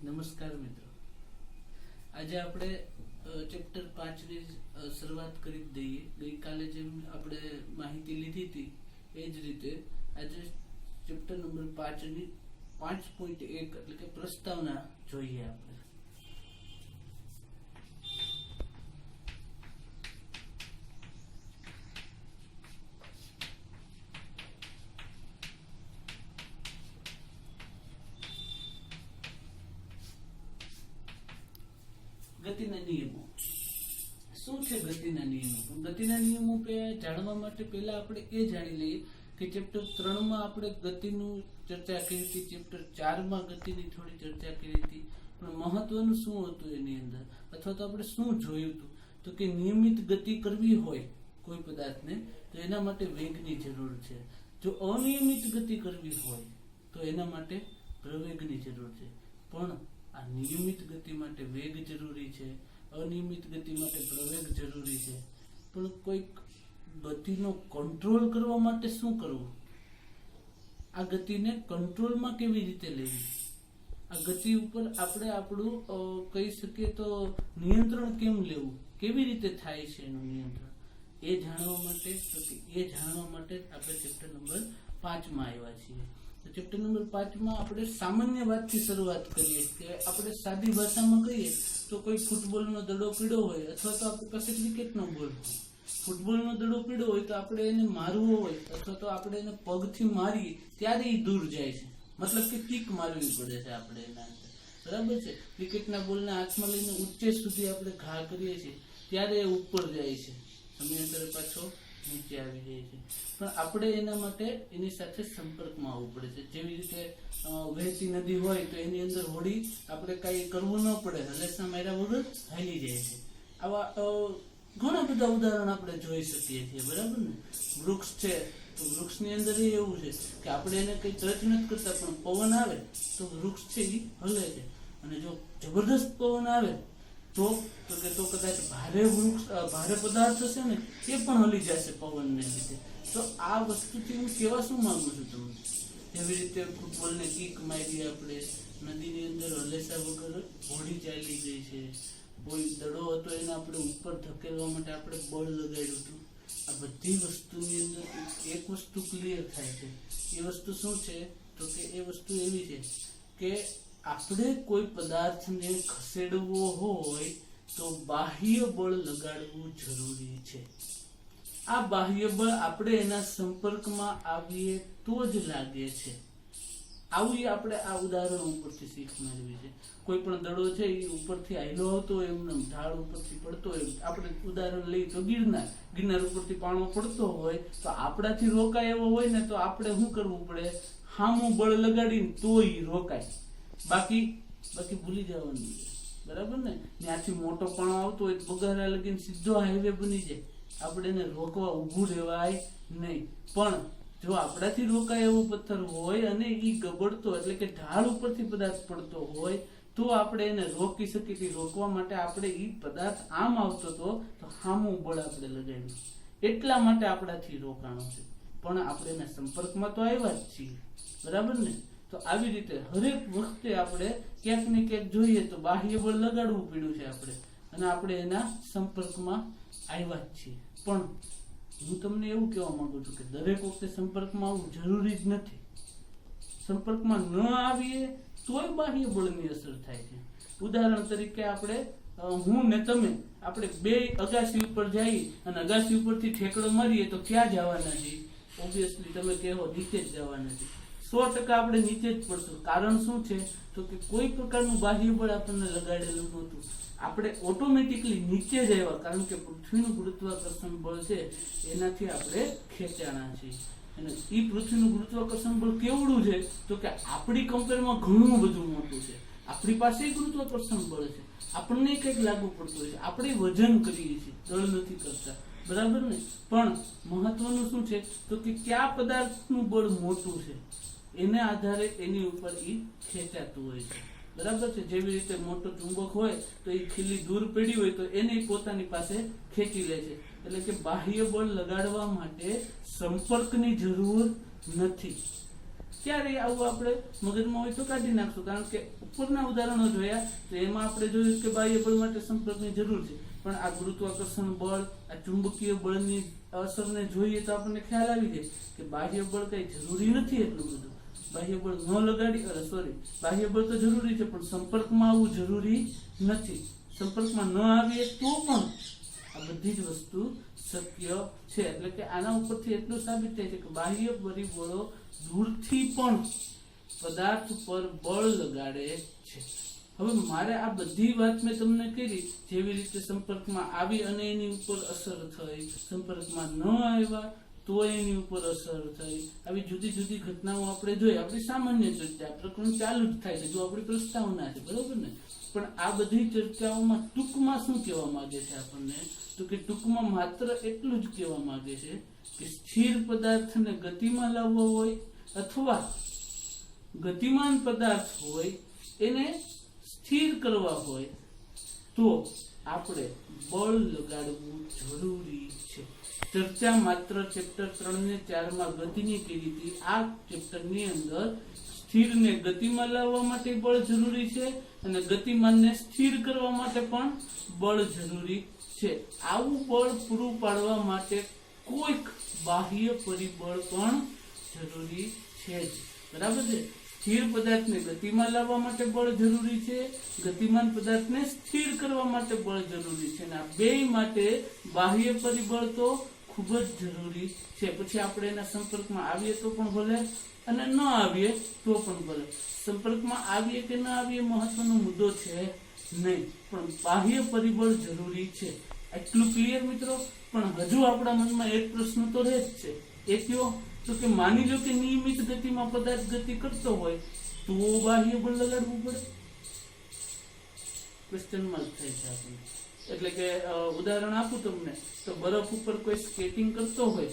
નમસ્કાર મિત્રો, આજે આપણે ચેપ્ટર 5 ની શરૂઆત કરી દઈએ. ગઈકાલે જેમ આપણે માહિતી લીધી હતી એ જ રીતે આજે ચેપ્ટર નંબર 5 ની 5.1 એટલે કે પ્રસ્તાવના જોઈએ આપણે. ગતિના નિયમો શું છે? ગતિના નિયમો ગતિના નિયમો જાણવા માટે પહેલા આપણે એ જાણી લઈએ કે ચેપ્ટર 3 માં આપણે ગતિનું ચર્ચા કરી હતી, ચેપ્ટર 4 માં ગતિની થોડી ચર્ચા કરી હતી, પણ મહત્વનું શું હતું એની અંદર, અથવા તો આપણે શું જોયું હતું તો કે નિયમિત ગતિ કરવી હોય કોઈ પદાર્થને તો એના માટે વેગની જરૂર છે. જો અનિયમિત ગતિ કરવી હોય તો એના માટે પ્રવેગની જરૂર છે. પણ આ નિયમિત ગતિ માટે વેગ જરૂરી છે, અનિયમિત ગતિ માટે પ્રવેગ જરૂરી છે. પણ કોઈક ગતિનો કંટ્રોલ કરવા માટે શું કરવું? આ ગતિને કંટ્રોલમાં કેવી રીતે લેવી? આ ગતિ ઉપર આપણે આપણું કહી શકીએ તો નિયંત્રણ કેમ લેવું? કેવી રીતે થાય છે એનું નિયંત્રણ? એ જાણવા માટે આપણે ચેપ્ટર નંબર 5 માં આવ્યા છીએ. તો ચેપ્ટર નંબર 5 માં આપણે સામાન્ય વાતથી શરૂઆત કરીએ કે આપણે સાદી ભાષામાં કહીએ તો કોઈ ફૂટબોલનો દડો પીડો હોય અથવા તો આપણી પાસે ક્રિકેટનો બોલ હોય. ફૂટબોલનો દડો પીડો હોય તો આપણે એને મારવો હોય અથવા તો આપણે એને પગથી મારીએ ત્યારે એ દૂર જાય છે, મતલબ કે કિક મારવી પડે છે આપણે એના અંદર, બરાબર છે. ક્રિકેટના બોલને હાથમાં લઈને ઊંચે સુધી આપણે ઘા કરીએ છીએ ત્યારે એ ઉપર જાય છે, સમયાંતરે પાછો નીચે આવી જાય છે. પણ આપણે એના માટે એની સાથે સંપર્કમાં આવવું પડે છે. જેવી રીતે વહેતી નદી હોય તો એની અંદર હોડી આપણે કઈ કરવું ન પડે, હલેસા માર્યા વગર હાલી જાય છે. આવા ઘણા બધા ઉદાહરણ આપણે જોઈ શકીએ છીએ, બરાબર ને. વૃક્ષ છે તો વૃક્ષની અંદર એવું છે કે આપણે એને કઈ ટચ નથી કરતા પણ પવન આવે તો વૃક્ષ છે એ હલે છે. અને જો જબરદસ્ત પવન આવે તો કદાચ ભારે પદાર્થ હશે ને એ પણ હલી જશે પવનને લીધે. તો આ વસ્તુથી હું કહેવા શું માંગુ છું તમને? એવી રીતે ફૂટબોલને કિક મારી આપણે, નદીની અંદર હલેસા વગર હોડી ચાલી ગઈ છે, કોઈ દડો હતો એને આપણે ઉપર ધકેલવા માટે આપણે બળ લગાડ્યું હતું. આ બધી વસ્તુની અંદર એક વસ્તુ ક્લિયર થાય છે. એ વસ્તુ શું છે તો કે એ વસ્તુ એવી છે કે આપણે કોઈ પદાર્થને ખસેડવો હોય તો બાહ્ય બળ લગાડવું જરૂરી છે. આ બાહ્ય બળ આપણે એના સંપર્કમાં આવીએ તો જ લાગે છે. આવું આપણે આ ઉદાહરણ ઉપરથી શીખ મેળવી છે. કોઈ પણ દડો છે એ ઉપરથી આયલો આવતો હોય, એમને ઢાળ ઉપરથી પડતો હોય. આપણે ઉદાહરણ લઈએ તો ગિરનાર ઉપરથી પાણો પડતો હોય તો આપણાથી રોકાય એવો હોય ને તો આપણે શું કરવું પડે? હામું બળ લગાડીને તો એ રોકાય, બાકી ભૂલી જવાનું, બરાબર ને. ત્યાંથી મોટો પાણો આવતો હોય બગારા લગીને સીધો હાઈવે બની જાય, આપણે એને રોકવા ઊભું રહેવાય નહીં. પણ જો આપણાથી રોકાય એવો પથ્થર હોય અને એ ગબડતો એટલે કે ઢાળ ઉપરથી પદાર્થ પડતો હોય તો આપણે એને રોકી શકીએ. રોકવા માટે આપણે એ પદાર્થ આમ આવતો હતો તો હામું બળ આપણે લગાડ્યું, એટલા માટે આપણાથી રોકાણો છે. પણ આપણે એના સંપર્કમાં તો આવ્યા જ છીએ, બરાબર ને. તો આવી રીતે હરેક વખતે આપણે ક્યાંક ને ક્યાંક જોઈએ તો બાહ્ય બળ લગાડવું પડ્યું છે આપણે, અને આપણે એના સંપર્કમાં આવ્યા જ છીએ. પણ હું તમને એવું કહેવા માંગુ છું કે દરેક વખતે સંપર્કમાં આવવું જરૂરી જ નથી. સંપર્કમાં ન આવીએ તોય બાહ્ય બળની અસર થાય છે. ઉદાહરણ તરીકે હું ને તમે આપણે બે અગાસી ઉપર જઈએ અને અગાસી ઉપરથી ઠેકડો મારીએ તો ક્યાં જવાના છીએ? ઓબ્વિયસલી તમે કહો નીચે જ જવાના છીએ. 100% આપણે નીચે જ પડશું. કારણ શું છે તો કે કોઈ પ્રકારનું બાહ્ય બળ આપણને લગાડેલું નહોતું, આપણે ઓટોમેટિકલી નીચે જ આવ્યા, કારણ કે પૃથ્વીનું ગુરુત્વાકર્ષણ બળ છે એનાથી આપણે ખેંચાણા છીએ. અને એ પૃથ્વીનું ગુરુત્વાકર્ષણ બળ કેવડું છે તો કે આપણી કમ્પેરમાં ઘણું બધું મોટું છે. આપણી પાસે ગુરુત્વાકર્ષણ બળ છે, આપણને કંઈક લાગુ પડતું હોય છે, આપણે વજન કરીએ છીએ, દળ નથી કરતા, બરાબર ને. પણ મહત્વનું શું છે તો કે કયા પદાર્થનું બળ મોટું છે એને આધારે એની ઉપર એ ખેંચાતું હોય છે, બરાબર છે. જેવી રીતે મોટો ચુંબક હોય તો એ ખીલી દૂર પડી હોય તો એને પોતાની પાસે ખેંચી લે છે. એટલે કે બાહ્ય બળ લગાડવા માટે સંપર્કની જરૂર નથી. ક્યારે આવું આપણે મગજમાં હોય તો કાઢી નાખશું, કારણ કે ઉપરના ઉદાહરણો જોયા તો એમાં આપણે જોયું કે બાહ્ય બળ માટે સંપર્કની જરૂર છે, પણ આ ગુરુત્વાકર્ષણ બળ, આ ચુંબકીય બળની અસરને જોઈએ તો આપણને ખ્યાલ આવી જાય કે બાહ્ય બળ કઈ જરૂરી નથી એટલું બધું. બાહ્ય બળ ન લગાડી બાહ્ય બળ તો જરૂરી છે, પણ સંપર્કમાં આવવું જરૂરી નથી. સંપર્કમાં ન આવીએ તો પણ આ બધી જ વસ્તુ શક્ય છે. એટલે કે આના ઉપરથી એટલું સાબિત થાય છે કે બાહ્ય પરિબળો દૂરથી પણ પદાર્થ પર બળ લગાડે છે. હવે મારે આ બધી વાત મેં તમને કરી, જેવી રીતે સંપર્કમાં આવી અને એની ઉપર અસર થઈ, સંપર્કમાં ન આવ્યા તો એની ઉપર અસર થઈ, આવી જુદી જુદી ઘટનાઓ આપણે જોઈ. આપણી સામાન્ય ચર્ચા પ્રકરણ ચાલુ જ થાય છે, જો આપણી પ્રસ્તાવના છે, બરોબર ને. પણ આ બધી ચર્ચાઓમાં ટૂંકમાં શું કહેવા માંગે છે આપણને, તો કે ટૂંકમાં માત્ર એટલું જ કહેવા માંગે છે કે સ્થિર પદાર્થને ગતિમાં લાવવો હોય અથવા ગતિમાન પદાર્થ હોય એને સ્થિર કરવા હોય તો આપણે બળ લગાડવું જરૂરી છે. ચર્ચા માત્ર ચેપ્ટર 3 ને 4 માં ગતિની કરી હતી. આ ચેપ્ટરની અંદર સ્થિરને ગતિમાં લાવવા માટે બળ જરૂરી છે અને ગતિમાનને સ્થિર કરવા માટે પણ બળ જરૂરી છે. આવું બળ પૂરું પાડવા માટે કોઈક બાહ્ય પરિબળ પણ જરૂરી છે જ, બરાબર છે. સ્થિર પદાર્થને ગતિમાં લાવવા માટે બળ જરૂરી છે, ગતિમાન પદાર્થને સ્થિર કરવા માટે બળ જરૂરી છે, અને આ બેય માટે બાહ્ય પરિબળ તો ખૂબ જ જરૂરી છે. પછી આપણે એના સંપર્કમાં આવીએ તો પણ ભલે અને ન આવીએ તો પણ ભલે. સંપર્કમાં આવીએ કે ન આવીએ મહત્વનો મુદ્દો છે નહીં, પણ બાહ્ય પરિબળ જરૂરી છે. એટલું ક્લિયર મિત્રો? પણ હજુ આપણા મનમાં એક પ્રશ્ન તો રહે જ છે. એ કયો? તો કે માની લો કે નિયમિત ગતિમાં પદાર્થ ગતિ કરતો હોય તો બાહ્ય બળ લગાડવું પડે? ક્વેશ્ચન માર્ક થાય છે આપણને. એટલે કે ઉદાહરણ આપું તમને તો બરફ ઉપર કોઈ સ્કેટિંગ કરતો હોય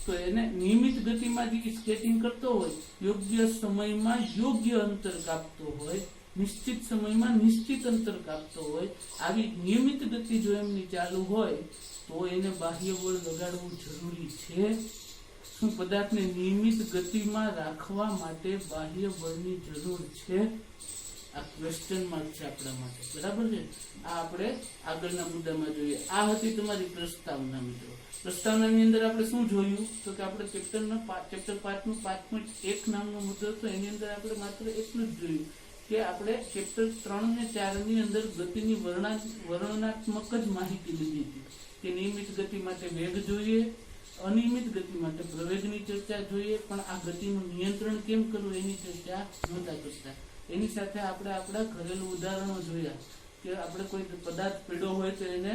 તો એને નિયમિત ગતિમાં જે સ્કેટિંગ કરતો હોય, યોગ્ય સમયમાં યોગ્ય અંતર કાપતો હોય, નિશ્ચિત સમયમાં નિશ્ચિત અંતર કાપતો હોય, આવી નિયમિત ગતિ જો એમની ચાલુ હોય તો એને બાહ્ય બળ લગાડવું જરૂરી છે. શું પદાર્થને નિયમિત ગતિમાં રાખવા માટે બાહ્ય બળની જરૂર છે? આ ક્વેશ્ચન માર્ક છે આપણા માટે, બરાબર છે. આ આપણે આગળના મુદ્દામાં જોઈએ. આ હતી તમારી પ્રસ્તાવના મિત્રો. પ્રસ્તાવનાની અંદર આપણે શું જોયું તો કે આપણે ચેપ્ટર 5 નું 5.1 નામનો મુદ્દો હતો, એની અંદર આપણે માત્ર એટલું જ જોયું કે આપણે ચેપ્ટર 3 ને 4 ની અંદર ગતિની વર્ણનાત્મક જ માહિતી લીધી હતી કે નિયમિત ગતિ માટે વેગ જોઈએ, અનિયમિત ગતિ માટે પ્રવેગની ચર્ચા જોઈએ, પણ આ ગતિનું નિયંત્રણ કેમ કરવું એની ચર્ચા નહોતા કરતા. એની સાથે આપણે આપણા ઘરેલું ઉદાહરણો જોયા કે આપણે કોઈ પદાર્થ પીડ્યો હોય તો એને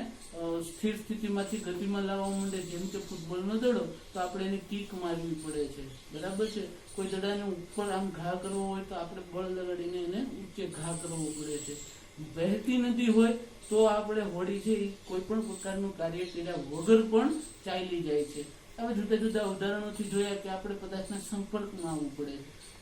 સ્થિર સ્થિતિમાંથી ગતિમાં લાવવા માંડે, જેમ કે ફૂટબોલનો દડો, તો આપણે એની કિક મારવી પડે છે, બરાબર છે. કોઈ દડાને ઉપર આમ ઘા કરવો હોય તો આપણે બળ લગાડીને એને ઊંચે ઘા કરવો પડે છે. વહેતી નદી હોય તો આપણે હોડી છે કોઈ પણ પ્રકારનું કાર્ય કર્યા વગર પણ ચાલી જાય છે. હવે જુદા જુદા ઉદાહરણોથી જોયા કે આપણે પદાર્થના સંપર્કમાં આવવું પડે.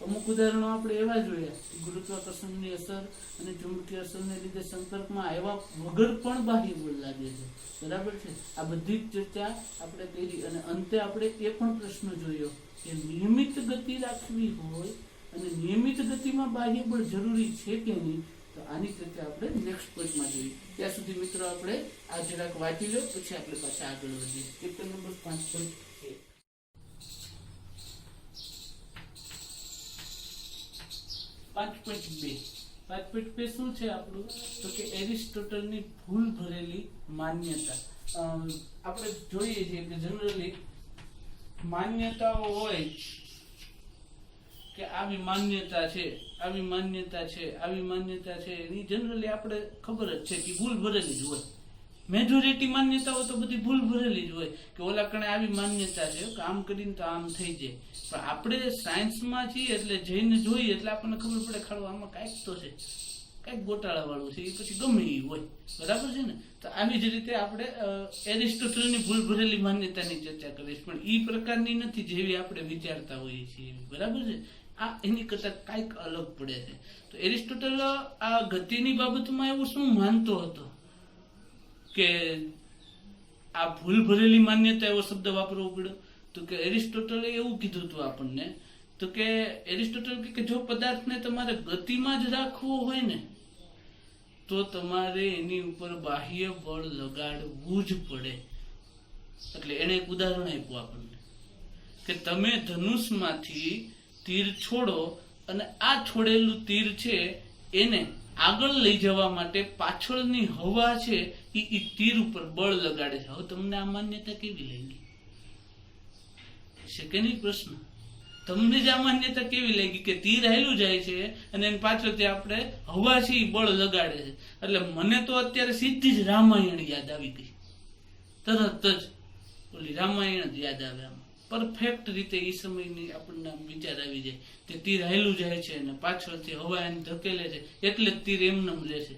અમુક ઉદાહરણો આપણે એવા જોયા કે ગુરુત્વાકર્ષણની અસર અને ચુંબકીય અસરને લીધે સંપર્કમાં આવ્યા વગર પણ બાહ્ય બળ લાગે છે, બરાબર છે. આ બધી જ ચર્ચા આપણે કરી અને અંતે આપણે એ પણ પ્રશ્ન જોયો કે નિયમિત ગતિ રાખવી હોય અને નિયમિત ગતિમાં બાહ્ય બળ જરૂરી છે કે નહીં, તો આની ચર્ચા આપણે નેક્સ્ટ પોઈન્ટમાં જોઈએ. ત્યાં સુધી મિત્રો આપણે આ જરાક વાંચી લો, પછી આપણે પાછા આગળ વધીએ. Chapter number 5.1. 5.2 શું છે આપણું? તો કે એરિસ્ટોટલની ભૂલ ભરેલી માન્યતા. આપણે જોઈએ છીએ કે જનરલી માન્યતાઓ હોય કે આવી માન્યતા છે, આવી માન્યતા છે, આવી માન્યતા છે, એની જનરલી આપણે ખબર જ છે કે ભૂલ ભરેલી જ હોય. મેજોરિટી માન્યતાઓ તો બધી ભૂલ ભરેલી જ હોય કે ઓલા કણે આવી માન્યતા છે કે આમ કરીને તો આમ થઈ જાય. પણ આપણે સાયન્સમાં છીએ એટલે જઈને જોઈએ એટલે આપણને ખબર પડે ખાડો આમાં કાંઈક તો છે, કાંઈક ગોટાળા વાળું છે, એ પછી ગમે એ હોય, બરાબર છે ને. તો આવી જ રીતે આપણે એરિસ્ટોટલની ભૂલ ભરેલી માન્યતાની ચર્ચા કરીશ, પણ એ પ્રકારની નથી જેવી આપણે વિચારતા હોઈએ છીએ, બરાબર છે. આ એની કરતા કાંઈક અલગ પડે છે. તો એરિસ્ટોટલ આ ગતિની બાબતમાં એવું શું માનતો હતો કે આ ભૂલ ભરેલી માન્યતા એવો શબ્દ વાપરવો પડ્યો? તો કે એરિસ્ટોટલે એવું કીધું હતું આપણને તો કે એરિસ્ટોટલ કે જો પદાર્થને તમારે ગતિમાં જ રાખવો હોય ને તો તમારે એની ઉપર બાહ્ય બળ લગાડવું જ પડે. એટલે એને એક ઉદાહરણ આપ્યું આપણને કે તમે ધનુષમાંથી તીર છોડો અને આ છોડેલું તીર છે એને આગળ લઈ જવા માટે પાછળની હવા છે એ તીર ઉપર બળ લગાડે છે. હવે તમને આ માન્યતા કેવી લાગી છે કે નહીં? પ્રશ્ન તમને જ આ માન્યતા કેવી લાગી કે તીર હાલ્યું જાય છે અને એની પાછળથી આપણે હવા છે એ બળ લગાડે છે. એટલે મને તો અત્યારે સીધી જ રામાયણ યાદ આવી ગઈ. તરત જ ઓલી રામાયણ જ યાદ આવે. આમાં પરફેક્ટ રીતે એ સમયની આપણને વિચાર આવી જાય કે તીર હાલ્યું જાય છે અને પાછળથી હવા એને ધકેલે છે એટલે જ તીર એમનેમ રહે છે.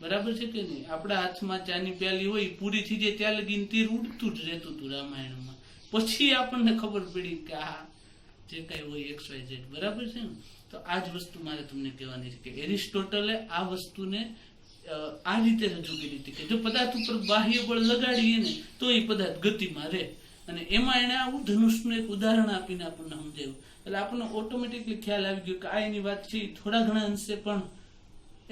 બરાબર છે કે નહીં? આપણા હાથમાં ચાની પ્યાલી હોય પૂરી થઈ જાય ત્યાં લગીને તીર ઉડતું જ રહેતું હતું રામાયણમાં. પછી આપણને ખબર પડી કે આ જે કઈ હોય XYZ. બરાબર છે ને? તો આ જ વસ્તુ મારે તમને કહેવાની છે કે એરિસ્ટોટલે આ વસ્તુને આ રીતે રજૂ કરી હતી કે જો પદાર્થ ઉપર બાહ્ય બળ લગાડીએ ને તો એ પદાર્થ ગતિમાં રહે. અને એમાં એને આવું ધનુષનું એક ઉદાહરણ આપીને આપણને સમજાવ્યું. એટલે આપણને ઓટોમેટિકલી ખ્યાલ આવી ગયો કે આ એની વાત છે થોડા ઘણા અંશે પણ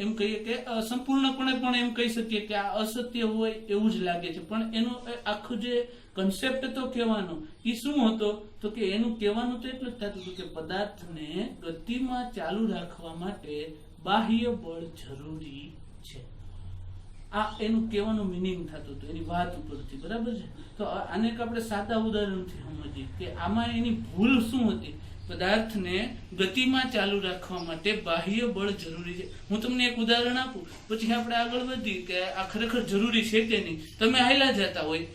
એમ કહીએ કે સંપૂર્ણપણે પણ એમ કહી શકીએ કે આ અસત્ય હોય એવું જ લાગે છે. પણ એનો આખો જે કન્સેપ્ટ હતો કહેવાનો એ શું હતો તો કે એનું કહેવાનું તો એટલું જ થતું હતું કે પદાર્થને ગતિમાં ચાલુ રાખવા માટે બાહ્ય બળ જરૂરી છે. આ એનું કહેવાનું મિનિંગ થતું હતું એની વાત ઉપરથી. બરાબર છે? તો આને આપણે સાદા ઉદાહરણથી સમજીએ કે આમાં એની ભૂલ શું હતી. પદાર્થને ગતિમાં ચાલુ રાખવા માટે બાહ્ય બળ જરૂરી છે. હું તમને એક ઉદાહરણ આપું પછી આપણે આગળ વધીએ કે આ ખરેખર જરૂરી છે કે નહીં. તમે હાલ્યા જતા હોય,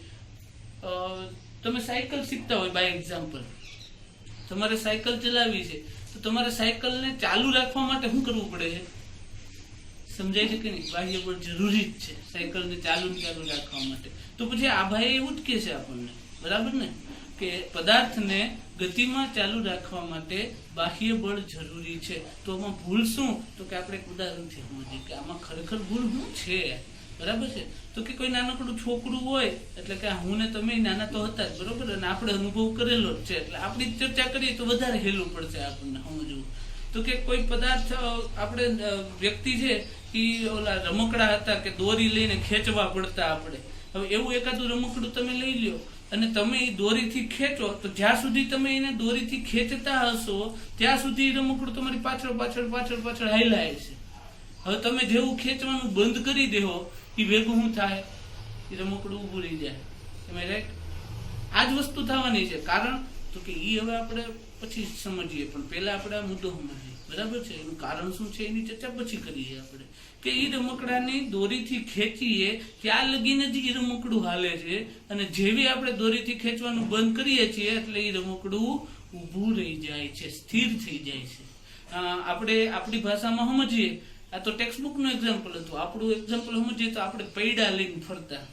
તમે સાયકલ શીખતા હોય બાય એક્ઝામ્પલ, તમારે સાયકલ ચલાવવી છે તો તમારે સાયકલને ચાલુ રાખવા માટે શું કરવું પડે છે? સમજાય છે કે નહીં? બાહ્ય બળ જરૂરી જ છે સાયકલને ચાલુ રાખવા માટે. તો પછી આ ભાઈ એવું જ કે છે આપણને. બરાબર ને? કે પદાર્થને ગતિમાં ચાલુ રાખવા માટે બાહ્ય બળ જરૂરી છે. તો આમાં ભૂલ શું? તો કે આપણે એક ઉદાહરણથી સમજીએ કે આમાં ખરેખર ભૂલ શું છે. બરાબર છે? તો કે કોઈ નાનકડું છોકરું હોય એટલે કે હું ને તમે નાના તો હતા જ. બરોબર? અને આપણે અનુભવ કરેલો જ છે એટલે આપણી ચર્ચા કરીએ તો વધારે હેલું પડશે આપણને સમજવું. તો કે કોઈ પદાર્થ આપણે વ્યક્તિ છે એ ઓલા રમકડા હતા કે દોરી લઈને ખેંચવા પડતા આપણે. હવે એવું એકાદું રમકડું તમે લઈ લ્યો અને તમે એ દોરીથી ખેંચો તો જ્યાં સુધી તમે એને દોરીથી ખેંચતા હશો ત્યાં સુધી રમકડું તમારી પાછળ પાછળ પાછળ પાછળ હાલ્યા છે. હવે તમે જેવું ખેંચવાનું બંધ કરી દેવો એ ભેગું શું થાય? એ રમકડું ઊભું રહી જાય. તમે રાઈટ? આ જ વસ્તુ થવાની છે. કારણ તો કે એ હવે આપણે પછી સમજીએ પણ પહેલા આપણે આ મુદ્દો સમજીએ. બરાબર છે? એનું કારણ શું છે એની ચર્ચા પછી કરીએ આપણે કે એ રમકડાની દોરીથી ખેંચીએ ત્યાં લગીને જ એ રમકડું હાલે છે અને જેવી આપણે દોરીથી ખેંચવાનું બંધ કરીએ છીએ એટલે એ રમકડું ઊભું રહી જાય છે, સ્થિર થઈ જાય છે. આપણે આપણી ભાષામાં સમજીએ, આ તો ટેક્સ્ટ બુક નું એક્ઝામ્પલ હતું. આપણું એક્ઝામ્પલ સમજીએ તો આપણે પૈડા લઈને ફરતા.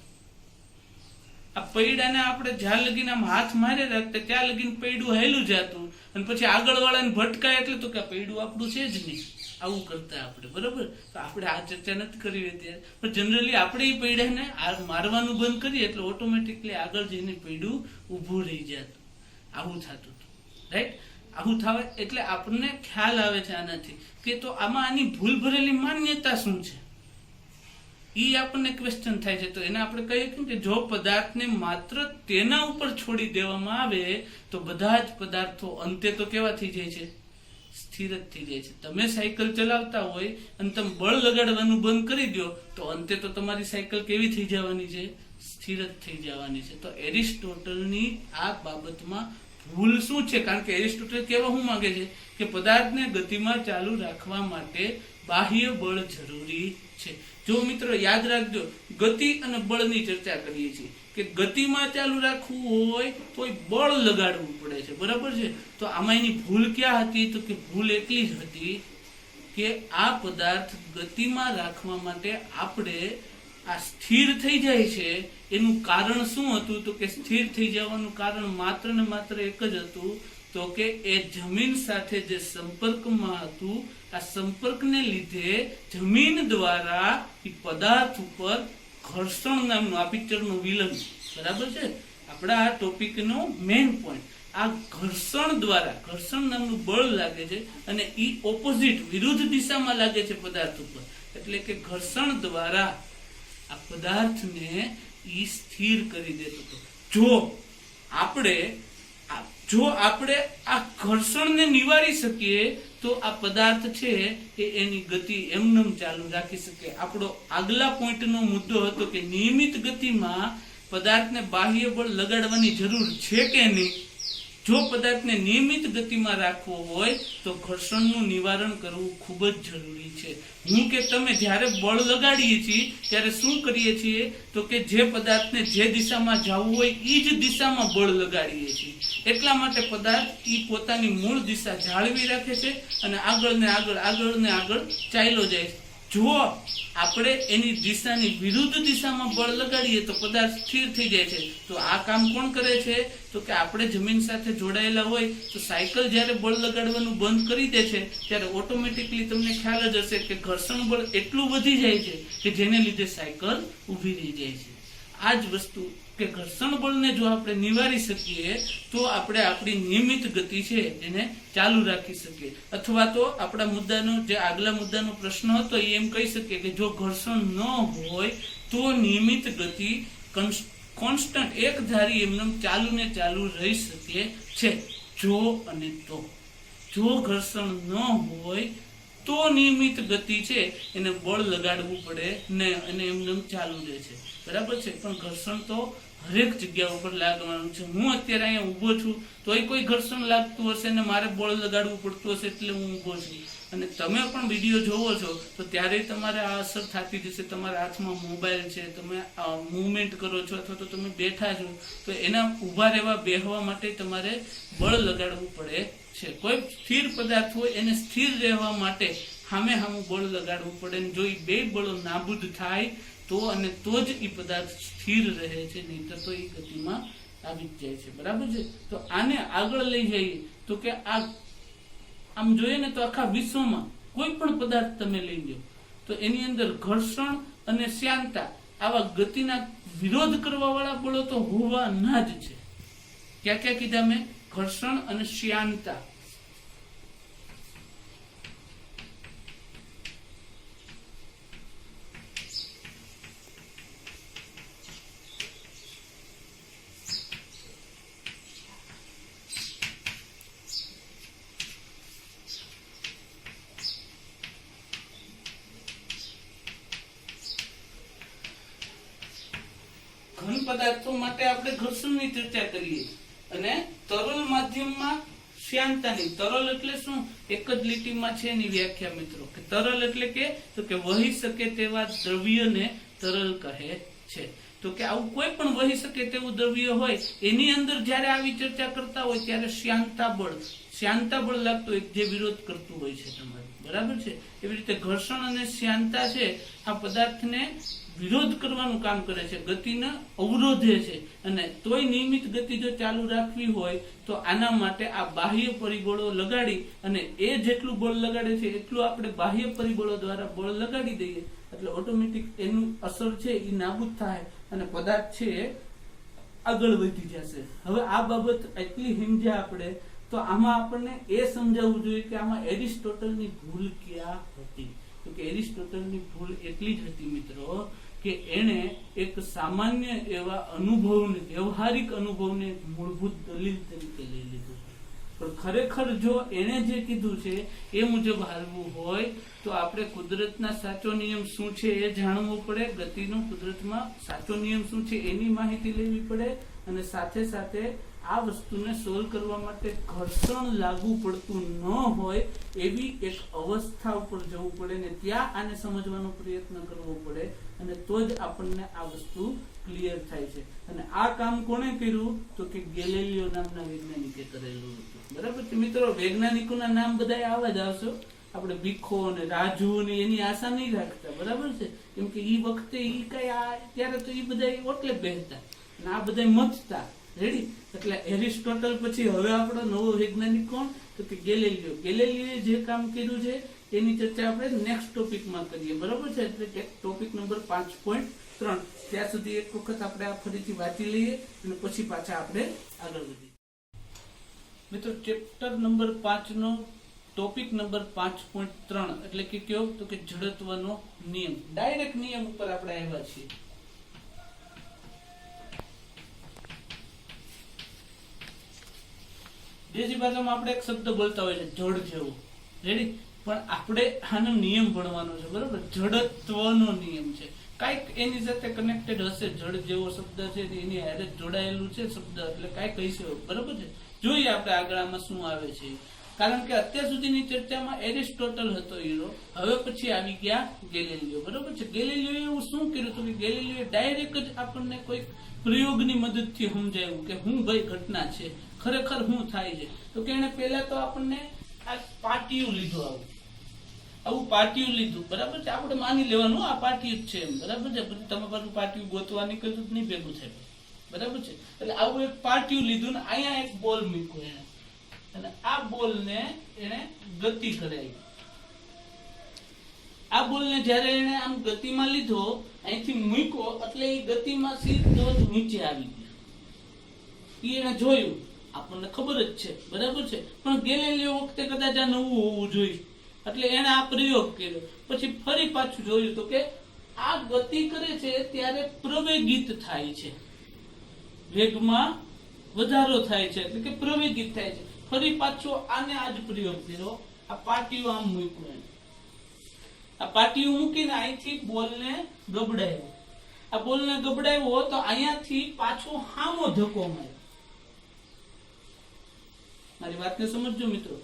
આ પૈડાને આપણે જ્યાં લગીને આમ હાથ મારે રાખતા ત્યાં લગીને પૈડું હાલ્યું જતું અને પછી આગળ વાળાને ભટકાય એટલે તો કે પૈડું આપણું છે જ નહીં. આવું કરતા આપણે. બરોબર? તો આપણે આ ચર્ચા નથી કરવી અત્યારે, પણ જનરલી આપણે એ પૈડાને મારવાનું બંધ કરીએ એટલે ઓટોમેટિકલી આગળ જઈને પૈડું ઊભું રહી જતું. આવું થતું હતું. રાઈટ? આવું થાય એટલે આપણને ખ્યાલ આવે છે આનાથી કે તો આમાં આની ભૂલ ભરેલી માન્યતા શું છે એ આપણને ક્વેશ્ચન થાય છે. તો એને આપણે કહીએ કે જો પદાર્થને માત્ર તેના ઉપર છોડી દેવામાં આવે તો બધા જ પદાર્થો અંતે તો કેવા થઈ જાય છે? સ્થિર જ થઈ જાય છે. તમે સાયકલ ચલાવતા હોય અને તમે બળ લગાડવાનું બંધ કરી દો તો અંતે તો તમારી સાયકલ કેવી થઈ જવાની છે? સ્થિર જ થઈ જવાની છે. તો એરિસ્ટોટલની આ બાબતમાં ભૂલ શું છે? કારણ કે એરિસ્ટોટલ કેવા શું માંગે છે કે પદાર્થને ગતિમાં ચાલુ રાખવા માટે બાહ્ય બળ જરૂરી છે. જો મિત્રો યાદ રાખજો, ગતિ અને બળની ચર્ચા કરીએ છીએ કે ગતિમાં ચાલુ રાખવું હોય તો બળ લગાડવું પડે છે. બરાબર છે? તો આમાં એની ભૂલ ક્યાં હતી? તો કે ભૂલ એટલી જ હતી કે આ પદાર્થ ગતિમાં રાખવા માટે આપણે આ સ્થિર થઈ જાય છે એનું કારણ શું હતું? તો કે સ્થિર થઈ જવાનું કારણ માત્ર ને માત્ર એક જ હતું તો કે એ જમીન સાથે જે સંપર્કમાં હતું આ સંપર્કને લીધે જમીન દ્વારા એ પદાર્થ ઉપર ઘર્ષણ નામનું આ પિક્ચરનું વિલન. બરાબર છે? આપણા આ ટોપિકનો મેઇન પોઈન્ટ આ ઘર્ષણ દ્વારા, ઘર્ષણ નામનું બળ લાગે છે અને ઈ ઓપોઝિટ વિરુદ્ધ દિશામાં લાગે છે પદાર્થ ઉપર, એટલે કે ઘર્ષણ દ્વારા આ પદાર્થને ઈ સ્થિર કરી દેતો હતો. જો આપણે આ ઘર્ષણને નિવારી શકીએ તો આ પદાર્થ છે એ એની ગતિ એમનેમ ચાલુ રાખી શકે. આપણો આગલા પોઈન્ટનો મુદ્દો હતો કે નિયમિત ગતિમાં પદાર્થને બાહ્ય બળ લગાડવાની જરૂર છે કે નહીં. જો પદાર્થને નિયમિત ગતિમાં રાખવો હોય તો ઘર્ષણનું નિવારણ કરવું ખૂબ જ જરૂરી છે. હું કે તમે જ્યારે બળ લગાડીએ છીએ ત્યારે શું કરીએ છીએ તો કે જે પદાર્થને જે દિશામાં જવું હોય એ જ દિશામાં બળ લગાડીએ છીએ. એટલા માટે પદાર્થ એ પોતાની મૂળ દિશા જાળવી રાખે છે અને આગળ ને આગળ ચાલ્યો જાય છે. જો આપણે એની દિશાની વિરુદ્ધ દિશામાં બળ લગાડીએ તો પદાર્થ સ્થિર થઈ જાય છે. તો આ કામ કોણ કરે છે તો કે આપણે જમીન સાથે જોડાયેલા હોય તો સાયકલ જ્યારે બળ લગાડવાનું બંધ કરી દે છે ત્યારે ઓટોમેટિકલી તમને ખ્યાલ જ હશે કે ઘર્ષણ બળ એટલું વધી જાય છે કે જેને લીધે સાયકલ ઊભી રહી જાય છે. આ જ વસ્તુ કે ઘર્ષણ બળને જો આપણે નિવારી શકીએ તો આપણે આપણી નિયમિત ગતિ છે એને ચાલુ રાખી શકીએ. અથવા તો આપણા મુદ્દાનો જે આગલા મુદ્દાનો પ્રશ્ન હતો એ એમ કહી શકીએ કે જો ઘર્ષણ ન હોય તો નિયમિત ગતિ કોન્સ્ટન્ટ એક ધારી એમને ચાલુ ને ચાલુ રહી શકે છે. જો ઘર્ષણ ન હોય તો નિયમિત ગતિ છે એને બળ લગાડવું પડે ને અને એમને ચાલુ રહે છે. બરાબર છે. પણ ઘર્ષણ તો હરેક જગ્યા ઉપર લાગવાનું છે. હું અત્યારે અહીંયા ઊભો છું તોય કોઈ ઘર્ષણ લાગતું હશે ને મારે બળ લગાડવું પડતું હશે એટલે હું ઊભો છું. અને તમે પણ વિડીયો જોવો છો તો ત્યારે તમારે આ અસર થતી જશે. તમારા હાથમાં મોબાઈલ છે, તમે મૂવમેન્ટ કરો છો અથવા તો તમે બેઠા છો તો એના ઊભા રહેવા બેહવા માટે તમારે બળ લગાડવું પડે છે. કોઈ સ્થિર પદાર્થ હોય એને સ્થિર રહેવા માટે સામે બળ લગાડવું પડે. જો એ બે બળો નાબૂદ થાય તો જ એ પદાર્થ સ્થિર રહે છે, નહીંતર તો એ ગતિમાં આવી જ જાય છે. બરાબર છે. તો આને આગળ લઈ જઈએ તો કે આમ જોઈએ ને તો આખા વિશ્વમાં કોઈ પણ પદાર્થ તમે લઈ લો તો એની અંદર ઘર્ષણ અને શ્યાનતા આવા ગતિના વિરોધ કરવા વાળા બળો તો હોવાના જ છે. ક્યાં કીધા મેં? ઘર્ષણ અને શ્યાનતા. ઘન પદાર્થો માટે આપણે ઘર્ષણની ચર્ચા કરીએ અને તરલ માધ્યમમાં શ્યાનતાની. તરલ એટલે શું? એક જ લીટીમાં છે એની વ્યાખ્યા મિત્રો. કે તરલ એટલે કે વહી શકે તેવા દ્રવ્યને તરલ કહે છે. તો કે આવું કોઈ પણ વહી શકે તેવું દ્રવ્ય હોય એની અંદર જ્યારે આવી ચર્ચા કરતા હોય ત્યારે શ્યાનતા બળ લાગતું હોય જે વિરોધ કરતું હોય છે તમારે. બરાબર છે. એવી રીતે ઘર્ષણ અને શ્યાનતા છે આ પદાર્થને વિરોધ કરવાનું કામ કરે છે, ગતિને અવરોધે છે. અને તોય નિયમિત ગતિ જો ચાલુ રાખવી હોય તો આના માટે આ બાહ્ય પરિબળો લગાડી અને એ જેટલું બળ લગાડે છે એટલું આપણે બાહ્ય પરિબળો દ્વારા બળ લગાડી દઈએ એટલે ઓટોમેટિક એનું અસર છે એ નાબૂદ થાય અને પદાર્થ છે આગળ વધી જશે. હવે આ બાબત એટલી સમજ્યા આપણે તો આમાં આપણને એ સમજાવવું જોઈએ કે આમાં એરિસ્ટોટલની ભૂલ ક્યાં હતી. તો કે એરિસ્ટોટલની ભૂલ એટલી જ હતી મિત્રો કે એણે એક સામાન્ય એવા અનુભવને, વ્યવહારિક અનુભવને મૂળભૂત દલીલ તરીકે લઈ લીધું. પણ ખરેખર જો એણે જે કીધું છે એ મુજબ હાલવું હોય તો આપણે કુદરતના સાચો નિયમ શું છે એ જાણવું પડે, ગતિનો કુદરતમાં સાચો નિયમ શું છે એની માહિતી લેવી પડે અને સાથે સાથે આ વસ્તુને સોલ્વ કરવા માટે ઘર્ષણ લાગુ પડતું ન હોય એવી એક અવસ્થા ઉપર જવું પડે ને ત્યાં આને સમજવાનો પ્રયત્ન કરવો પડે અને તો જ આપણને આ વસ્તુ ક્લિયર થાય છે. અને આ કામ કોણે કર્યું તો કે ગેલિલિયો નામના વૈજ્ઞાનિકે કરેલું હતું. બરાબર છે મિત્રો. વૈજ્ઞાનિકોના નામ બધા આવા જ આવશે. આપણે ભીખો ને રાજુ ને એની આશા નહીં રાખતા. બરાબર છે. કેમ કે ઈ વખતે ઈ કઈ ત્યારે તો ઈ બધા ઓટલે બેસતા અને આ બધા મથતા. રેડી. એટલે એરિસ્ટોટલ પછી હવે આપણો નવો વૈજ્ઞાનિક કોણ તો કે ગેલિલિયો. ગેલિલિયોએ જે કામ કર્યું છે એની ચર્ચા આપણે નેક્સ્ટ ટોપિકમાં કરીએ. બરાબર છે. એટલે ટોપિક નંબર 5.3. ત્યાં સુધી એક વખત આપણે આ ફરીથી વાંચી લઈએ અને પછી પાછા આપણે આગળ વધીએ. મિત્રો ચેપ્ટર નંબર 5 નો ટોપિક નંબર 5.3 એટલે કે કયો તો કે જડત્વનો નિયમ. ડાયરેક્ટ નિયમ ઉપર આપણે આવ્યા છીએ. દેશી ભાષામાં આપણે એક શબ્દ બોલતા હોય છે જડ જેવો, રેડી, પણ આપણે આનો નિયમ ભણવાનો છે, બરોબર. જડત્વનો નિયમ છે, કાંઈક એની સાથે કનેક્ટેડ હશે. જડ જેવો શબ્દ છે એની હારે જોડાયેલું છે શબ્દ, એટલે કાંઈક હશે, બરોબર છે. જોઈએ આપણે આગળ આમાં શું આવે છે, કારણ કે અત્યાર સુધીની ચર્ચામાં એરિસ્ટોટલ હતો હીરો, હવે પછી આવી ગયા ગેલિલિયો, બરોબર છે. ગેલિલિયો એવું શું કર્યું હતું કે ગેલિલિયો ડાયરેક્ટ જ આપણને કોઈ પ્રયોગની મદદથી સમજાવ્યું કે હું ભાઈ ઘટના છે, ખરેખર શું થાય છે. તો કે એને પહેલા તો આપણને આ પાટિયું લીધું, આવું પાટિયું લીધું, બરાબર છે. આપણે માની લેવાનું આ પાટિયું જ છે એમ, બરાબર છે. પછી તમે પાછું પાટિયું ગોતવા નીકળ્યું નહીં, ભેગું થાય, બરાબર છે. એટલે આવું એક પાટિયું લીધું ને અહીંયા એક બોલ મૂક્યો એને, અને આ બોલને એને ગતિ કરાવી. આ બોલને જ્યારે એને આમ ગતિમાં લીધો, અહીંથી મૂક્યો, એટલે એ ગતિમાં સીધો જ નીચે આવી ગયો. એ એને જોયું, આપણને ખબર જ છે, બરાબર છે. પણ ગેલિલિયો વખતે કદાચ આ નવું હોવું જોઈએ, એટલે એને આ પ્રયોગ કર્યો. પછી ફરી પાછું જોયું તો કે આ ગતિ કરે છે ત્યારે પ્રવેગિત થાય છે, વેગમાં વધારો થાય છે, એટલે કે પ્રવેગિત થાય છે. ફરી પાછો આને આજ પ્રયોગ કર્યો, આ પાટિયું આમ મૂક્યું, આ પાટિયું મૂકીને અહીંથી બોલને ગબડાવ્યો. આ બોલને ગબડાવ્યો તો અહીંયાથી પાછો હામો ધક્કો માર્યો. મારી વાતને સમજજો મિત્રો,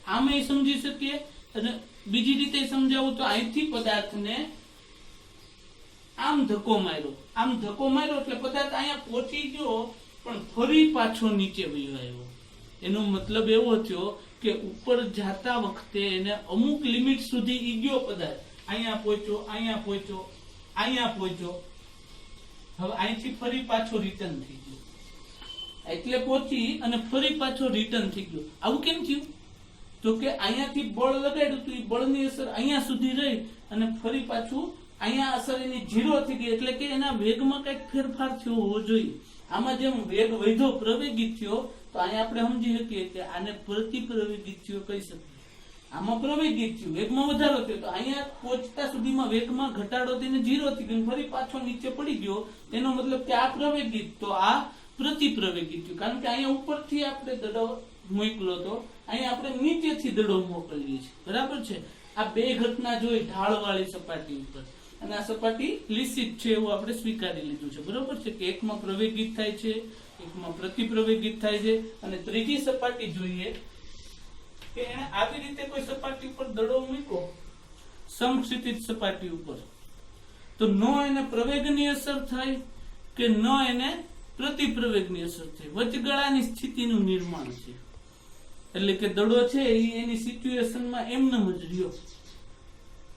આમે સમજી શકીએ અને બીજી રીતે સમજાવું તો અહીંથી પદાર્થને આમ ધક્કો માર્યો, આમ ધક્કો માર્યો એટલે પદાર્થ અહીંયા પહોંચી ગયો, પણ ફરી પાછો નીચે વયો આવ્યો. એનો મતલબ એવો થયો કે ઉપર જાતા વખતે એને અમુક લિમિટ સુધી ઈ ગયો પદાર્થ, અહીંયા પહોંચ્યો, અહીંયા પહોંચ્યો, અહીંયા પહોંચ્યો, હવે અહીંથી ફરી પાછો રિટર્ન થઈ ગયો. એટલે પહોંચી અને ફરી પાછો રિટર્ન થઈ ગયો. આવું કેમ થયું? તો કે અહીંયાથી બળ લગાડ્યું તો એ બળની અસર અહીંયા સુધી રહી અને ફરી પાછું અહીંયા અસર એની 0 થઈ ગઈ, એટલે કે એના વેગમાં કંઈક ફેરફાર થયો હોવો જોઈએ. આમાં જેમ વેગ વધ્યો, પ્રવેગિત થયો, તો અહીંયા આપણે સમજી શકીએ કે આને પ્રતિપ્રવેગિત થયો કહી શકીએ. આમાં પ્રવેગિત થયું, વેગમાં વધારો થયો, તો અહીંયા પહોંચતા સુધીમાં વેગમાં ઘટાડો થઈને 0 થઈ ગયો, ફરી પાછો નીચે પડી ગયો. એનો મતલબ કે આ પ્રવેગિત, તો આ પ્રતિપ્રવેગિત થયું. કારણ કે અહીંયા ઉપરથી આપણે દડો મોકલો તો અહીંયા આપણે નીચેથી દડો મોકલીએ છીએ, બરાબર છે. આ બે ઘટના જોઈ ઢાળવાળી સપાટી ઉપર, અને આ સપાટી લિસિત છે એવું આપણે સ્વીકારી લીધું છે, બરોબર છે. કે એકમાં પ્રવેગિત થાય છે, એકમાં પ્રતિપ્રવેગિત થાય છે. અને ત્રીજી સપાટી જોઈએ કે એને આવી રીતે કોઈ સપાટી ઉપર દડો મૂક્યો, સમક્ષિતિજ સપાટી ઉપર, તો ન એને પ્રવેગની અસર થાય કે ન એને પ્રતિપ્રવેગની અસર થાય, વચગાળાની સ્થિતિનું નિર્માણ છે. એટલે કે દડો છે એની સિચ્યુએશનમાં એમનેમ જ રહ્યો.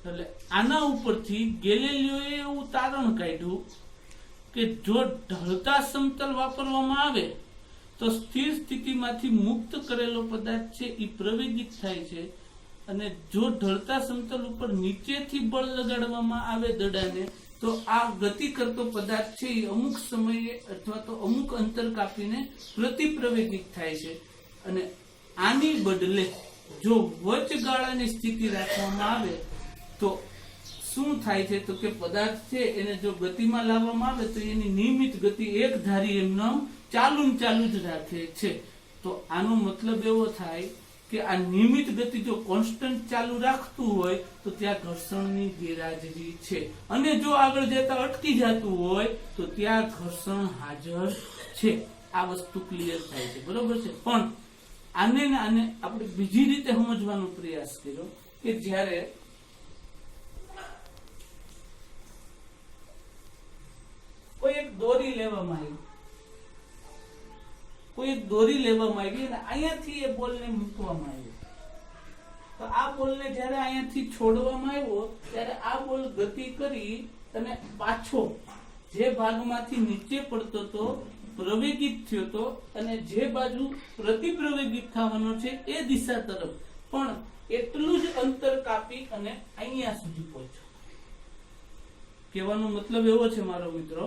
એટલે આના ઉપરથી ગેલિલિયોએ એવું તારણ કાઢ્યું કે જો ઢળતા સમતલ વાપરવામાં આવે તો સ્થિર સ્થિતિમાંથી મુક્ત કરેલો પદાર્થ છે એ પ્રવેગિત થાય છે, અને જો ઢળતા સમતલ ઉપર નીચેથી બળ લગાડવામાં આવે દડાને, તો આ ગતિ કરતો પદાર્થ છે એ અમુક સમયે અથવા તો અમુક અંતર કાપીને પ્રતિપ્રવેગિત થાય છે. અને આની બદલે જો વચગાળાની સ્થિતિ રાખવામાં આવે તો શું થાય છે? તો કે પદાર્થ છે એને જો ગતિમાં લાવવામાં આવે તો એની નિયમિત ગતિ એક ધારી એમને ચાલુ જ રાખે છે. તો આનો મતલબ એવો થાય કે આ નિયમિત ગતિ જો કોન્સ્ટન્ટ ચાલુ રાખતું હોય તો ત્યાં ઘર્ષણની ગેરહાજરી છે, અને જો આગળ જતા અટકી જતું હોય તો ત્યાં ઘર્ષણ હાજર છે. આ વસ્તુ ક્લિયર થાય છે, બરોબર છે. પણ આને આપણે બીજી રીતે સમજવાનો પ્રયાસ કર્યો કે જ્યારે કોઈ એક દોરી લેવામાં આવી અને અહીંયાથી એ બોલને મૂકવામાં આવ્યો, તો આ બોલને જ્યારે અહીંયાથી છોડવામાં આવ્યો ત્યારે આ બોલ ગતિ કરી અને પાછો જે ભાગમાંથી નીચે પડતો તો પ્રવેગિત થયો તો, અને જે બાજુ પ્રતિપ્રવેગિત થવાનો છે એ દિશા તરફ પણ એટલું જ અંતર કાપી અને અહીંયા સુધી પહોંચ્યો. કહેવાનો મતલબ એવો છે મારો મિત્રો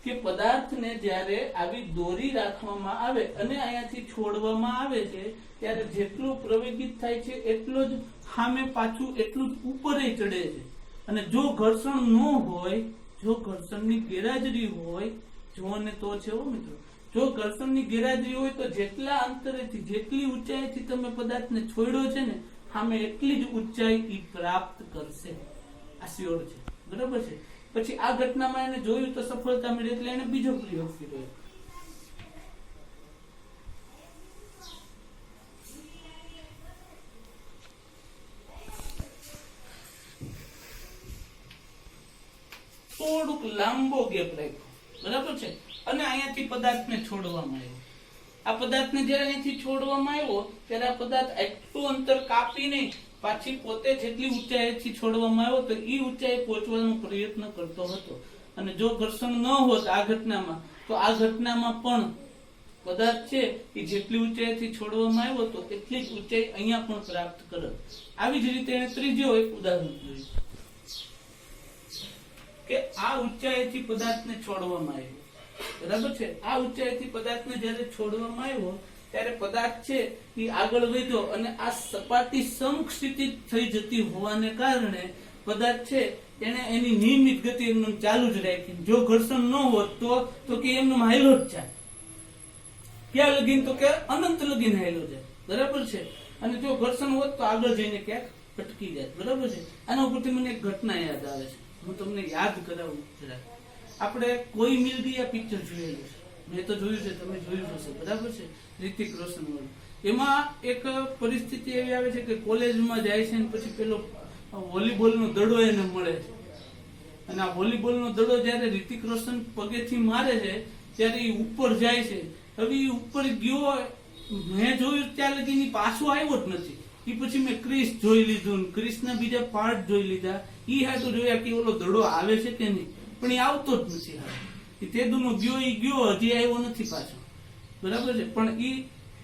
કે પદાર્થને જ્યારે આવી દોરી રાખવામાં આવે અને અહીંયાથી છોડવામાં આવે છે ત્યારે જેટલું પ્રવેગિત થાય છે એટલો જ સામે પાછું એટલું જ ઉપર ચડે છે. અને જો ઘર્ષણ ન હોય, જો ઘર્ષણની ગેરહાજરી હોય, જો ને તો છે હો મિત્રો, જો ઘર્ષણની ગેરહાજરી હોય તો જેટલા અંતરેથી જેટલી ઊંચાઈથી તમે પદાર્થને છોડ્યો છે ને સામે એટલી જ ઊંચાઈ ઈ પ્રાપ્ત કરશે. આ શ્યોર છે, બરાબર છે. પછી આ ઘટનામાં એને જોયું તો સફળતા મળી એટલે એને બીજો પ્રયોગ કર્યો. થોડુંક લાંબો ગેપ રાખ્યો, બરાબર છે, અને અહીંયાથી પદાર્થને છોડવામાં આવ્યો. આ પદાર્થને જયારે અહીંથી છોડવામાં આવ્યો ત્યારે આ પદાર્થ એટલું અંતર કાપીને પાછી પોતે જેટલી ઊંચાઈથી છોડવામાં આવ્યો તો એ ઊંચાઈ પહોંચવાનો પ્રયત્ન કરતો હતો. અને જો ઘર્ષણ ન હોત આ ઘટનામાં તો આ ઘટનામાં પણ પદાર્થ છે એ જેટલી ઊંચાઈથી છોડવામાં આવ્યો તો એટલી જ ઊંચાઈ અહીંયા પણ પ્રાપ્ત કરત. આવી જ રીતે એને ત્રીજો એક ઉદાહરણ જોયું કે આ ઊંચાઈથી પદાર્થને છોડવામાં આવ્યો, બરાબર છે. આ ઊંચાઈથી પદાર્થને જ્યારે છોડવામાં આવ્યો ત્યારે પદાર્થ છે એ આગળ વધ્યો અને આ સપાટી સમક્ષિતિજ થઈ જતી હોવાને કારણે પદાર્થ છે એને એની નિયમિત ગતિ એમનું ચાલુ જ રાખી. જો ઘર્ષણ ન હોત તો કે એમનું હાયલો જ જાય. ક્યાં લગીન તો કે અનંત લગીન હાયલો જાય, બરાબર છે. અને જો ઘર્ષણ હોત તો આગળ જઈને ક્યાંક અટકી જાય, બરાબર છે. આના ઉપરથી મને એક ઘટના યાદ આવે છે, હું તમને યાદ કરાવું જરા. આપણે કોઈ મિલ ગયા પિક્ચર જોયેલું છે, મેં તો જોયું છે, તમે જોયું હશે, બરાબર છે, રિતિક રોશન વાળું. એમાં એક પરિસ્થિતિ એવી આવે છે કે કોલેજમાં જાય છે ને પછી પેલો વોલીબોલનો દડો એને મળે છે અને આ વોલીબોલનો દડો જ્યારે રિતિક રોશન પગેથી મારે છે ત્યારે એ ઉપર જાય છે. હવે એ ઉપર ગયો, મેં જોયું ત્યાં લગી પાછો આવ્યો જ નથી. એ પછી મેં ક્રિસ જોઈ લીધું, ક્રિસના બીજા પાર્ટ જોઈ લીધા, એ હાથું જોયા કે ઓલો દડો આવે છે કે નહીં, પણ એ આવતો જ નથી. હવે તે દુનો ગયો, એ ગયો, હજી આવ્યો નથી પાછો, બરાબર છે. પણ એ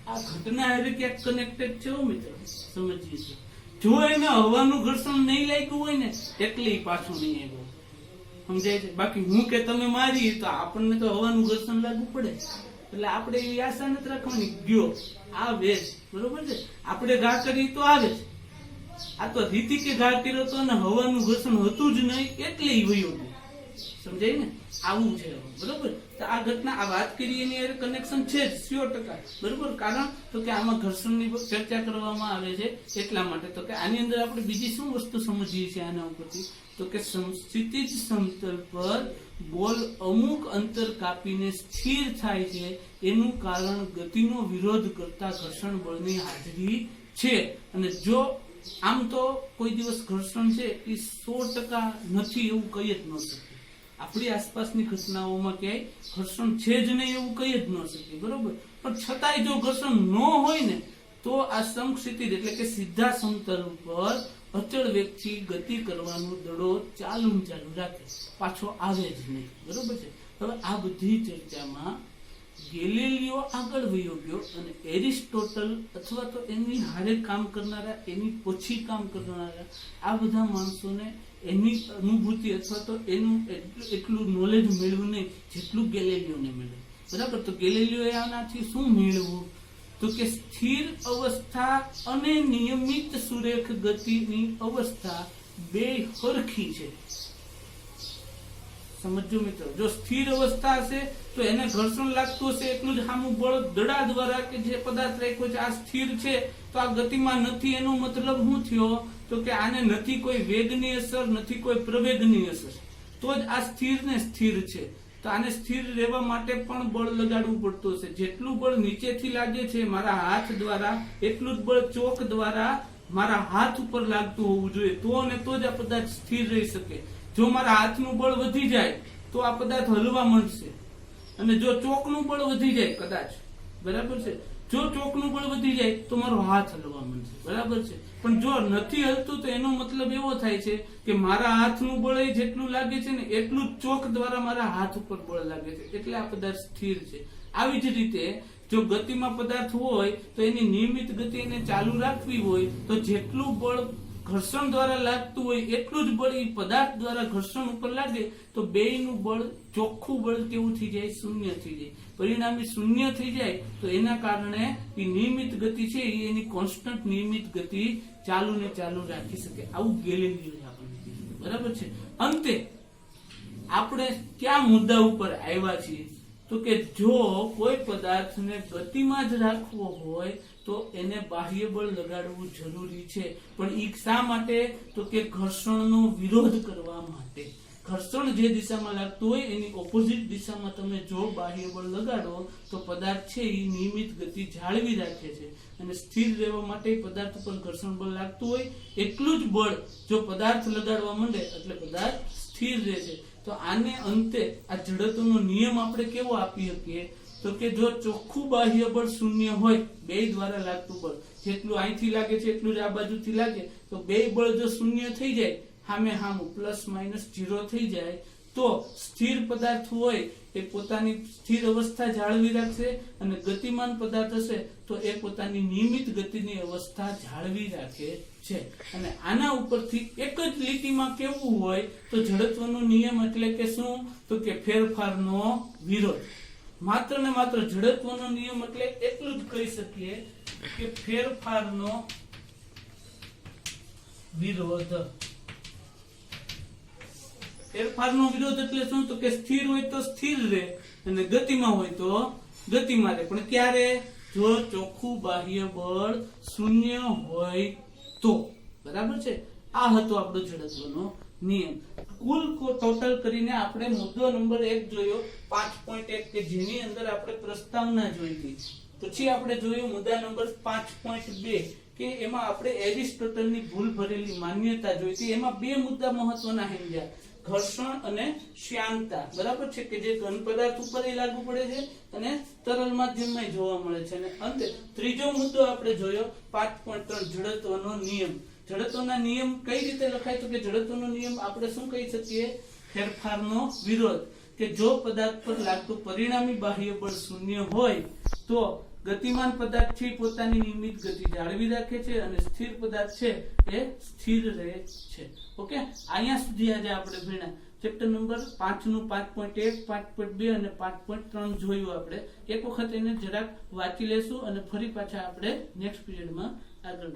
આ ઘટના હવે ક્યાંક કનેક્ટેડ છે મિત્રો, સમજીએ છીએ. જો એને હવાનું ઘર્ષણ નહીં લાગ્યું હોય ને એટલે પાછું નહીં આવ્યો, સમજાય છે. બાકી હું કે તમે મારી તો આપણને તો હવાનું ઘર્ષણ લાગવું પડે, એટલે આપણે એવી આશા નથી રાખવાની. ગયો આવે જ, બરોબર છે. આપણે ઘા કરી તો આવે જ. આ તો રીતિકે ઘા કર્યો તો ને હવાનું ઘર્ષણ હતું જ નહીં એટલે ઈ વયો ગયો, સમજાય ને. આવું છે, બરોબર. તો આ ઘટના આ વાત કરી એની કનેક્શન છે જ 100%, બરોબર. કારણ તો કે આમાં ઘર્ષણની ચર્ચા કરવામાં આવે છે એટલા માટે. તો કે આની અંદર આપણે બીજી શું વસ્તુ સમજીએ છીએ આના ઉપરથી, તો કે ક્ષિતિજ સમતલ પર બોલ અમુક અંતર કાપીને સ્થિર થાય છે એનું કારણ ગતિનો વિરોધ કરતા ઘર્ષણ બળની હાજરી છે. અને જો આમ તો કોઈ દિવસ ઘર્ષણ છે એ 100% નથી એવું કહી જ ન શકીએ. આપણી આસપાસની ઘટનાઓમાં ક્યાંય ઘર્ષણ છે જ નહીં એવું કહી જ ન શકીએ, બરોબર. પણ છતાંય જો ઘર્ષણ ન હોય ને તો આ સમક્ષિતિજ એટલે કે સીધા સમતલ ઉપર અચળ વેગથી ગતિ કરવાનો દડો ચાલુ રાખે, પાછો આવે જ નહીં, બરોબર છે. હવે આ બધી ચર્ચામાં ગેલિલિયો આગળ વયો ગયો અને એરિસ્ટોટલ અથવા તો એની હારે કામ કરનારા, એની પછી કામ કરનારા આ બધા માણસોને એની અનુભૂતિ અથવા તો એનું એટલું નોલેજ મેળવ્યું નહીં જેટલું ગેલિલિયોને મળ્યું, બરાબર. તો ગેલિલિયોએ આનાથી શું મેળવ્યું, તો કે સ્થિર અવસ્થા અને નિયમિત સુરેખ ગતિની અવસ્થા બે સરખી છે. સમજો મિત્રો, જો સ્થિર અવસ્થા હશે તો એને ઘર્ષણ લાગતું હશે એટલું જ સામું બળ દડા દ્વારા કે જે પદાર્થ રાખ્યો છે આ સ્થિર છે તો આ ગતિમાં નથી, એનો મતલબ શું થયો, તો કે આને નથી કોઈ વેગની અસર, નથી કોઈ પ્રવેગની અસર, તો જ આ સ્થિર ને સ્થિર છે. તો આને સ્થિર રહેવા માટે પણ બળ લગાડવું પડતું હશે. જેટલું બળ નીચેથી લાગે છે મારા હાથ દ્વારા એટલું જ બળ ચોક દ્વારા મારા હાથ ઉપર લાગતું હોવું જોઈએ, તો અને તો જ આ પદાર્થ સ્થિર રહી શકે. જો મારા હાથનું બળ વધી જાય તો આ પદાર્થ હલવા માંડશે, અને જો ચોકનું બળ વધી જાય કદાચ, બરાબર છે, જો ચોકનું બળ વધી જાય તો મારો હાથ હલવા માંડશે, બરાબર છે. પણ જો નથી હલતું તો એનો મતલબ એવો થાય છે કે મારા હાથનું બળ જેટલું લાગે છે ને એટલું જ ચોક દ્વારા મારા હાથ ઉપર બળ લાગે છે, એટલે આ પદાર્થ સ્થિર છે. આવી જ રીતે જો ગતિમાં પદાર્થ હોય તો એની નિયમિત ગતિ એને ચાલુ રાખવી હોય તો જેટલું બળ ઘર્ષણ દ્વારા લાગતું હોય એટલું જ બળ એ પદાર્થ દ્વારા ઘર્ષણ ઉપર લાગે તો બેયનું બળ ચોખ્ખું બળ કેવું થઈ જાય? શૂન્ય થઈ જાય. પરિણામી શૂન્ય થઈ જાય તો એના કારણે એ નિયમિત ગતિ છે એ એની કોન્સ્ટન્ટ નિયમિત ગતિ ચાલુ ને ચાલુ રાખી શકે. આવું ગેલિલિયોએ આપણને કીધું. બરાબર છે. અંતે આપણે ક્યાં મુદ્દા ઉપર આવ્યા છીએ તો કે જો કોઈ પદાર્થને ગતિમાં જ રાખવો હોય તો એને બાહ્ય બળ લગાડવું જરૂરી છે. પણ ઈ શા માટે? તો કે ઘર્ષણનો વિરોધ કરવા માટે. ઘર્ષણ જે દિશામાં લાગતું હોય એની ઓપોઝિટ દિશામાં તમે જો બાહ્ય બળ લગાડો તો પદાર્થ છે એ નિયમિત ગતિ જાળવી રાખે છે. અને સ્થિર રહેવા માટે પદાર્થ ઉપર ઘર્ષણ બળ લાગતું હોય એટલું જ બળ જો પદાર્થ લગાડવા માંડે એટલે પદાર્થ સ્થિર રહે છે. તો આને અંતે આ જડત્વનો નિયમ આપણે કેવો આપી શકીએ તો કે જો ચોખ્ખું બાહ્ય બળ શૂન્ય હોય, બે દ્વારા લાગતું બળ જેટલું અહીંથી લાગે છે એટલું જ આ બાજુથી લાગે, તો બે બળ જો શૂન્ય થઈ જાય, સામે સામું પ્લસ માઇનસ 0 થઈ જાય, તો સ્થિર પદાર્થ હોય એ પોતાની સ્થિર અવસ્થા જાળવી રાખશે અને ગતિમાન પદાર્થ હશે તો એ પોતાની નિયમિત ગતિની અવસ્થા જાળવી રાખે છે. અને આના ઉપરથી એક જ લીટીમાં કેવું હોય તો જડત્વનો નિયમ એટલે કે શું? તો કે ફેરફારનો વિરોધ. માત્ર ને માત્ર જડત્વનો નિયમ એટલે એટલું જ કહી શકીએ કે ફેરફારનો વિરોધ. ફેરફારનો વિરોધ એટલે શું? તો કે સ્થિર હોય તો સ્થિર રહે અને ગતિમાં હોય તો ગતિમાં રહે. પણ ક્યારે? જો ચોખ્ખું બાહ્ય બળ શૂન્ય હોય તો. બરાબર છે. આ હતો આપણો જડત્વનો નિયમ. કુલ ટોટલ કરીને આપણે મુદ્દો નંબર 1 જોયો 5.1 કે જેની અંદર આપણે પ્રસ્તાવના જોઈ હતી. પછી આપણે જોયું મુદ્દા નંબર 5.2 કે એમાં આપણે એરિસ્ટોટલની ભૂલ ભરેલી માન્યતા જોઈ હતી. એમાં બે મુદ્દા મહત્વના સમજ્યા, ઘર્ષણ અને શ્યાનતા. બરાબર છે કે જે ઘન પદાર્થ ઉપર લાગુ પડે છે અને તરલ માધ્યમમાં જોવા મળે છે. અને અંતે ત્રીજો મુદ્દો આપણે જોયો 5.3 જડત્વનો નિયમ. જડત્વના નિયમ કઈ રીતે લખાય? તો કે જડત્વનો નિયમ આપણે શું કહી શકીએ? ફેરફારનો વિરોધ. કે જો પદાર્થ પર લાગતું પરિણામી બાહ્ય બળ શૂન્ય હોય તો ગતિમાન પદાર્થ છે પોતાની નિયમિત ગતિ જાળવી રાખે છે અને સ્થિર પદાર્થ છે એ સ્થિર રહે છે. ઓકે, અહીંયા સુધી આજે આપણે ભણ્યા ચેપ્ટર નંબર 5 નું 5.1, 5.2 અને 5.3 જોયું. આપણે એક વખત એને જરાક વાંચી લેશું અને ફરી પાછા આપણે નેક્સ્ટ પીરિયડમાં આગળ